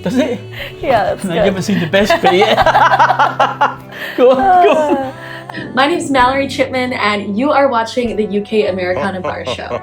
Does it? Yeah, that's No, good. you haven't seen the best bit yet. Go on, go on. My name's Mallory Chipman, and you are watching the UK Americana Bar Show.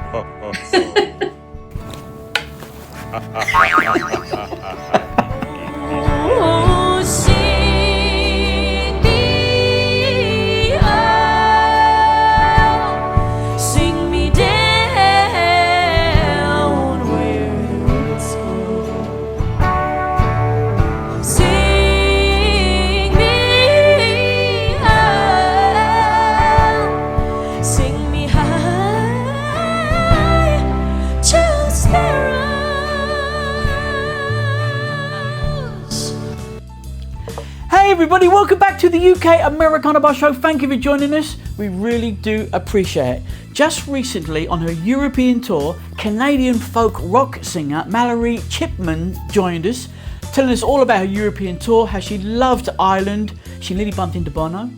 Hey everybody, welcome back to the UK Americana Bar Show. Thank you for joining us. We really do appreciate it. Just recently on her European tour, Canadian folk rock singer Mallory Chipman joined us, telling us all about her European tour, how she loved Ireland. She nearly bumped into Bono.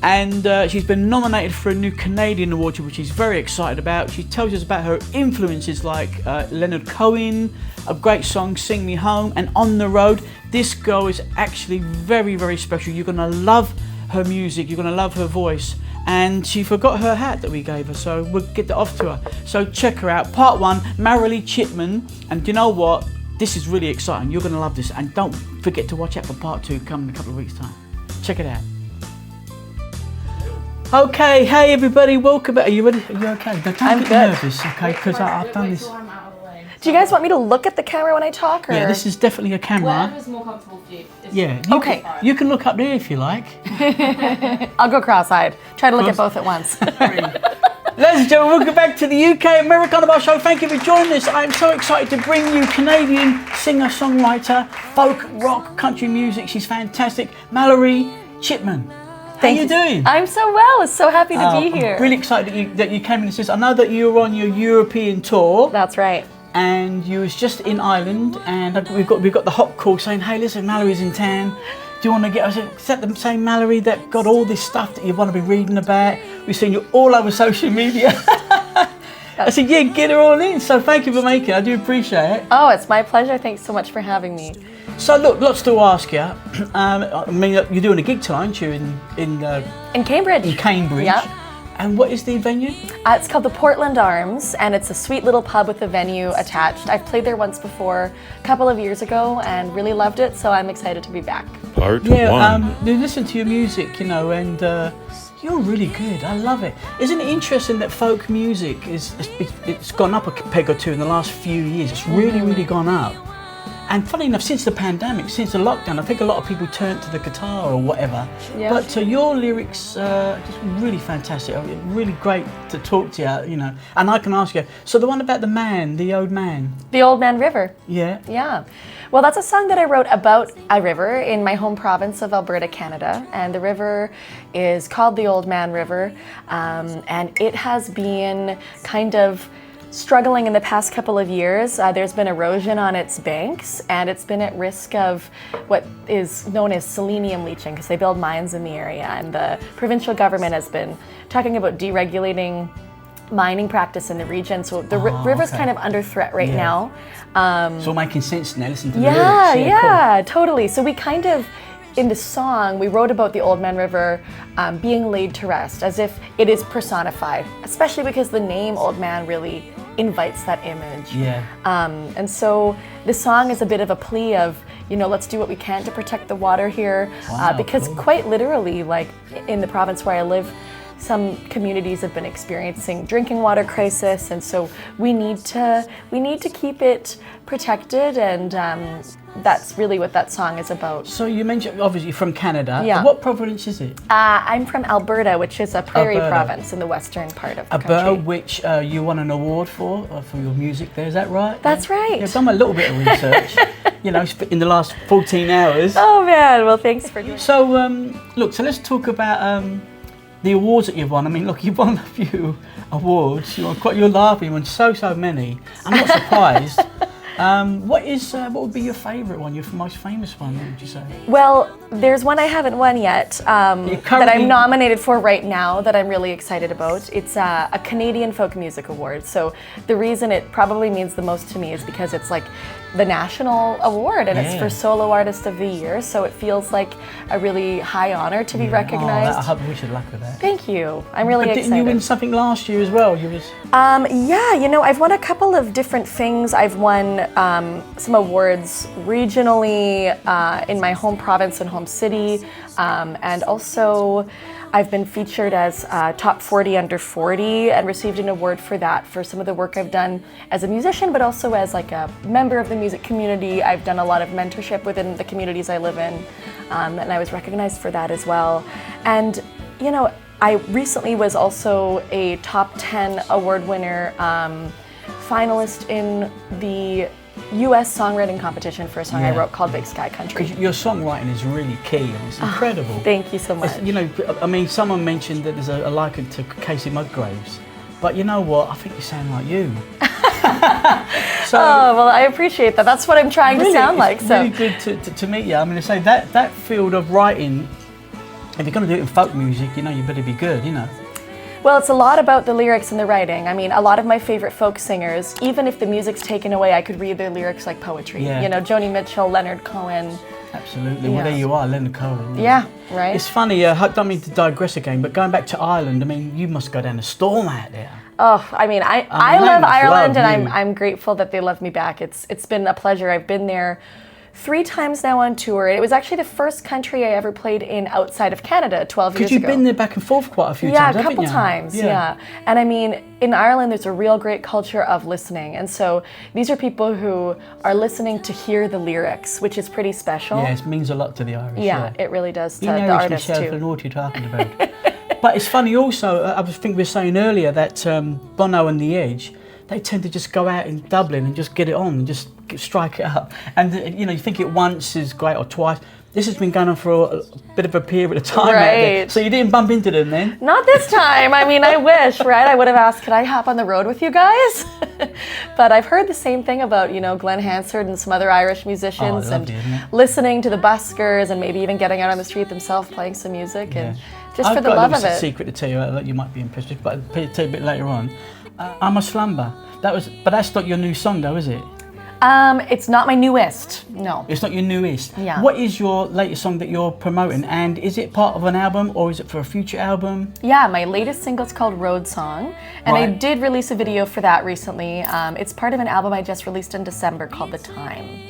And she's been nominated for a new Canadian award, which she's very excited about. She tells us about her influences like Leonard Cohen, a great song, Sing Me Home, and On the Road. This girl is actually very, very special. You're gonna love her music, you're gonna love her voice. And she forgot her hat that we gave her, so we'll get that off to her. So check her out. Part 1, Mallory Chipman. And you know what? This is really exciting. You're gonna love this. And don't forget to watch out for part 2 coming in a couple of weeks' time. Check it out. Okay, hey everybody, welcome back. Are you ready? Are you okay? Now, don't get nervous, okay? Because I've done this. Do you guys want me to look at the camera when I talk? Or? Yeah, this is definitely a camera. Whatever's more comfortable for you. Yeah. Okay. You can look up there if you like. I'll go cross-eyed. Try to look at both at once. Ladies and gentlemen, welcome back to the UK Americana Bar Show. Thank you for joining us. I'm so excited to bring you Canadian singer-songwriter, folk, rock, country music. She's fantastic. Mallory Chipman. How you doing? I'm so well. So happy to be here. I'm really excited that you came in and said, I know that you were on your European tour. That's right. And you was just in Ireland, and we've got the hot call saying, hey, listen, Mallory's in town. Do you want to get? I said, is that the same Mallory that got all this stuff that you want to be reading about? We've seen you all over social media. I said, yeah, get her all in. So thank you for making it. I do appreciate it. Oh, it's my pleasure. Thanks so much for having me. So look, lots to ask you. I mean, you're doing a gig tonight, aren't you? In Cambridge. In Cambridge. Yeah. And what is the venue? It's called the Portland Arms, and it's a sweet little pub with a venue attached. I've played there once before, a couple of years ago, and really loved it, so I'm excited to be back. Part 1. You listen to your music, you know, and you're really good. I love it. Isn't it interesting that folk music it's gone up a peg or two in the last few years? It's really gone up. And funny enough, since the pandemic, since the lockdown, I think a lot of people turned to the guitar or whatever. Yeah. But your lyrics just really fantastic. Really great to talk to you, you know. And I can ask you, so the one about the old man. The Old Man River. Yeah. Yeah. Well, that's a song that I wrote about a river in my home province of Alberta, Canada. And the river is called the Old Man River. And it has been kind of struggling in the past couple of years. There's been erosion on its banks, and it's been at risk of what is known as selenium leaching, because they build mines in the area, and the provincial government has been talking about deregulating mining practice in the region. So the river's kind of under threat right now. It's all making sense now, listen to the Yeah, lyrics. yeah, totally. So we kind of, in the song, we wrote about the Old Man River being laid to rest, as if it is personified, especially because the name Old Man really invites that image. Yeah. And so the song is a bit of a plea of, you know, let's do what we can to protect the water here. Wow, because cool. Quite literally, like in the province where I live, some communities have been experiencing drinking water crisis, and so we need to keep it protected, and that's really what that song is about. So you mentioned obviously from Canada. Yeah. What province is it? I'm from Alberta, which is a prairie Alberta. province in the western part of the Alberta, country. which you won an award for your music there, is that right? That's right. Yeah, I've done a little bit of research, you know, in the last 14 hours. Oh man, well thanks for doing. So, look, so let's talk about the awards that you've won. I mean, look, you've won a few awards. You're laughing, you won so many. I'm not surprised. What would be your favourite one, your most famous one, what would you say? Well, there's one I haven't won yet that I'm nominated for right now that I'm really excited about. It's a Canadian Folk Music Award. So the reason it probably means the most to me is because it's like the national award, and it's Yeah. for Solo Artist of the Year, so it feels like a really high honor to be recognized. I hope we should luck with that. Thank you. I'm really But excited. didn't you win something last year as well? You was. Yeah, you know, I've won a couple of different things. I've won some awards regionally in my home province and home city, and also I've been featured as Top 40 Under 40 and received an award for that for some of the work I've done as a musician, but also as like a member of the music community. I've done a lot of mentorship within the communities I live in, and I was recognized for that as well. And, you know, I recently was also a top 10 award winner, finalist in the US songwriting competition for a song I wrote called Big Sky Country. Your songwriting is really key, and it's incredible. Thank you so much. You know, I mean, someone mentioned that there's a liken to Casey Musgraves, but you know what? I think you sound like you. So, oh, well, I appreciate that. That's what I'm trying to sound like. It's So really good to meet you. I mean, to say that field of writing, if you're going to do it in folk music, you know, you better be good, you know. well, it's a lot about the lyrics and the writing. I mean, a lot of my favorite folk singers, even if the music's taken away, I could read their lyrics like poetry. Yeah. You know, Joni Mitchell, Leonard Cohen. Absolutely. Well, there you are, Leonard Cohen. Yeah, right? It's funny, I don't mean to digress again, but going back to Ireland, I mean, you must go down a storm out there. Oh, I mean, I they love must Ireland, love and you. I'm grateful that they love me back. It's been a pleasure. I've been there 3 times now on tour. It was actually the first country I ever played in outside of Canada 12 years Because ago. you've been there back and forth quite a few Yeah, times, a haven't couple you? times, yeah. And I mean, in Ireland, there's a real great culture of listening. And so these are people who are listening to hear the lyrics, which is pretty special. Yeah, it means a lot to the Irish. Yeah, it really does to You know the artists yourself too. and what you're talking about. But it's funny also, I think we were saying earlier that Bono and The Edge, they tend to just go out in Dublin and just get it on and just strike it up. And you know, you think it once is great or twice. This has been going on for a bit of a period of time out there. Right. So you didn't bump into them then? Not this time. I mean, I wish, right? I would have asked, could I hop on the road with you guys? But I've heard the same thing about, you know, Glenn Hansard and some other Irish musicians, and lovely, isn't it? listening to the buskers and maybe even getting out on the street themselves playing some music and just I've for the got love a of little it. secret to tell you that you might be impressed with, but I'll tell you a bit later on. Am Slumber. But that's not your new song though, is it? It's not my newest, no. It's not your newest. Yeah. What is your latest song that you're promoting, and is it part of an album or is it for a future album? Yeah, my latest single's called Road Song, and I Right. did release a video for that recently. It's part of an album I just released in December called The Time.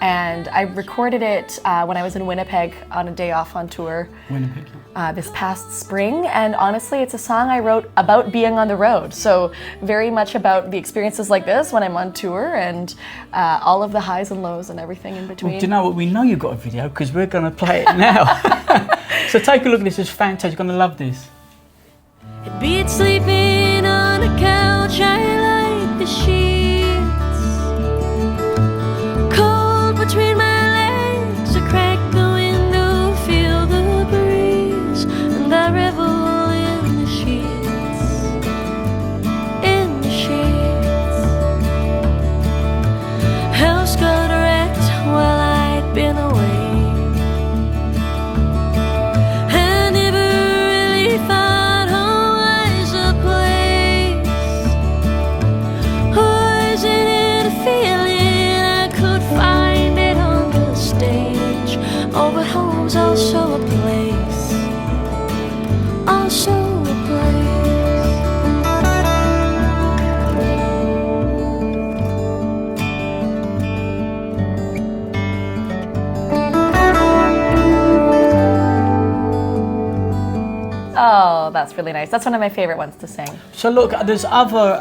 And I recorded it when I was in Winnipeg on a day off on tour Winnipeg. this past spring. And honestly, it's a song I wrote about being on the road. So very much about the experiences like this when I'm on tour, and all of the highs and lows and everything in between. Do you know what? We know you've got a video because we're going to play it now. So take a look at this. It's fantastic. You're going to love this. It beats sleeping on a couch. I like the sheets. Cold between my legs. I crack the window, feel the breeze, and I revel in the sheets. In the sheets. House got wrecked while I'd been away. Also a place, also a place. Oh, that's really nice. That's one of my favorite ones to sing. So look, there's other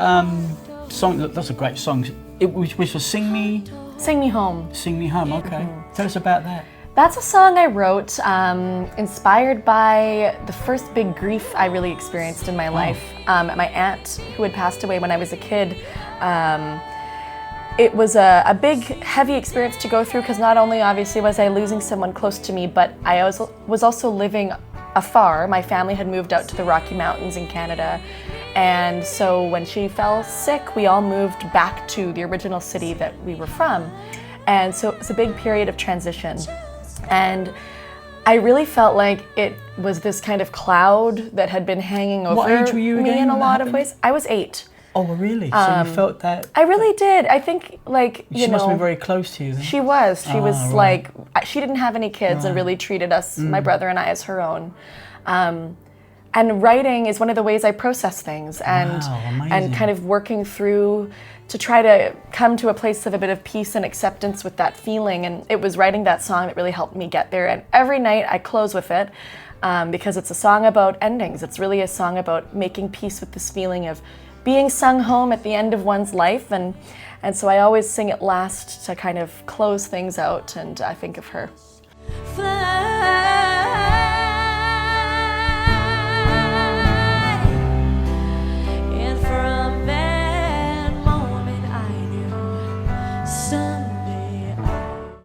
songs. Look, that's a great song. Which was Sing Me Sing Me Home. Home. Okay. Tell us about that. That's a song I wrote inspired by the first big grief I really experienced in my life. My aunt, who had passed away when I was a kid, it was a big, heavy experience to go through because not only obviously was I losing someone close to me, but I was also living afar. My family had moved out to the Rocky Mountains in Canada. And so when she fell sick, we all moved back to the original city that we were from. And so it was a big period of transition. And I really felt like it was this kind of cloud that had been hanging over What age were you me again in a when that lot of happened? ways. I was 8. Oh, really? So you felt that? I really did. I think, like, She must have been very close to you then. She was. She was right. like, she didn't have any kids and really treated us, my brother and I, as her own. And writing is one of the ways I process things, and amazing. kind of working through to try to come to a place of a bit of peace and acceptance with that feeling. And it was writing that song that really helped me get there. And every night I close with it because it's a song about endings. It's really a song about making peace with this feeling of being sung home at the end of one's life. And so I always sing it last to kind of close things out, and I think of her.